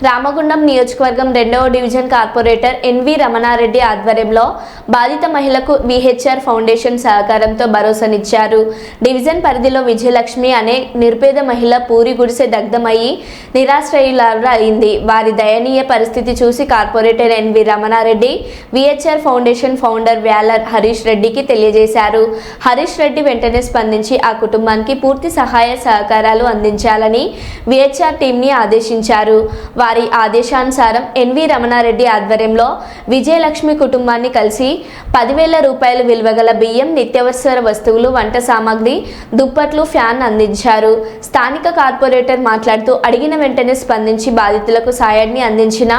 రామగుండం నియోజకవర్గం 2వ division corporator NV Ramanareddy ఆధ్వర్యంలో బాధిత మహిళకు విహెచ్ఆర్ ఫౌండేషన్ సహకారంతో భరోసానిచ్చారు. డివిజన్ పరిధిలో విజయలక్ష్మి అనే నిరుపేద మహిళ పూరి గుడిసె దగ్ధమయ్యి నిరాశ్రయురాలు అయింది. వారి దయనీయ పరిస్థితి చూసి corporator NV Ramanareddy VHR foundation founder వ్యాలర్ హరీష్ రెడ్డికి తెలియజేశారు. హరీష్ రెడ్డి వెంటనే స్పందించి ఆ కుటుంబానికి పూర్తి సహాయ సహకారాలు అందించాలని విహెచ్ఆర్ టీంని ఆదేశించారు. వారి ఆదేశానుసారం ఎన్వి రమణారెడ్డి ఆధ్వర్యంలో విజయలక్ష్మి కుటుంబాన్ని కలిసి 10,000 రూపాయలు విలువగల బియ్యం, నిత్యావసర వస్తువులు, వంట సామాగ్రి, దుప్పట్లు, ఫ్యాన్ అందించారు. స్థానిక కార్పొరేటర్ మాట్లాడుతూ అడిగిన వెంటనే స్పందించి బాధితులకు సాయాన్ని అందించిన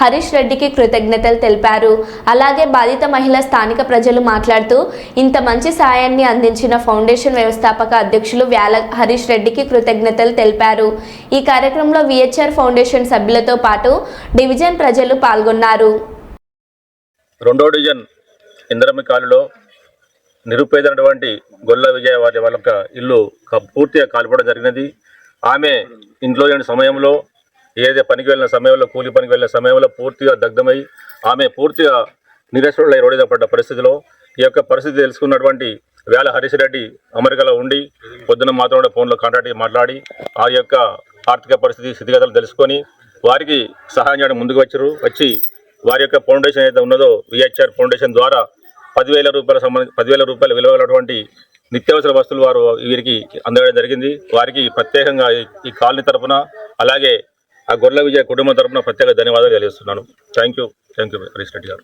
హరీష్ రెడ్డికి కృతజ్ఞతలు తెలిపారు. అలాగే బాధిత మహిళ స్థానిక ప్రజలు మాట్లాడుతూ ఇంత మంచి సాయాన్ని అందించిన ఫౌండేషన్ వ్యవస్థాపక అధ్యక్షులు వ్యాల హరీష్ రెడ్డికి కృతజ్ఞతలు తెలిపారు. ఈ కార్యక్రమంలో విహెచ్ఆర్ ఫౌండేషన్ సభ్యులతో పాటు డివిజన్ ప్రజలు పాల్గొన్నారు. 2వ డివిజన్ ఇంద్రమ్మ కాలనీలో నిరుపేదైనటువంటి గొల్ల విజయ వారి వాళ్ళ ఇల్లు పూర్తిగా కాలిపోవడం జరిగినది. ఆమె ఇంట్లో లేని సమయంలో, ఏదైతే పనికి వెళ్ళిన సమయంలో, కూలి పనికి వెళ్ళిన సమయంలో పూర్తిగా దగ్ధమై ఆమె పూర్తిగా నిరాశ్రులై రోడ్డు మీద పడ్డ పరిస్థితిలో ఈ యొక్క పరిస్థితి తెలుసుకున్నటువంటి వేల హరీష్ రెడ్డి అమెరికాలో ఉండి పొద్దున మాత్రం కూడా ఫోన్లో కాంటాక్ట్ మాట్లాడి ఆ యొక్క ఆర్థిక పరిస్థితి స్థితిగతులు తెలుసుకొని వారికి సహాయం చేయడం ముందుకు వచ్చి వారి యొక్క ఫౌండేషన్ ఏదైతే ఉన్నదో విహెచ్ఆర్ ఫౌండేషన్ ద్వారా 10,000 రూపాయల విలువైనటువంటి నిత్యావసర వస్తువులు వారు వీరికి అందజేయడం జరిగింది. వారికి ప్రత్యేకంగా ఈ కాలనీ తరఫున అలాగే ఆ గొర్రెల విజయ కుటుంబం తరఫున ప్రత్యేక ధన్యవాదాలు తెలియజేస్తున్నాను. థ్యాంక్ యూ హరీష్ రెడ్డి గారు.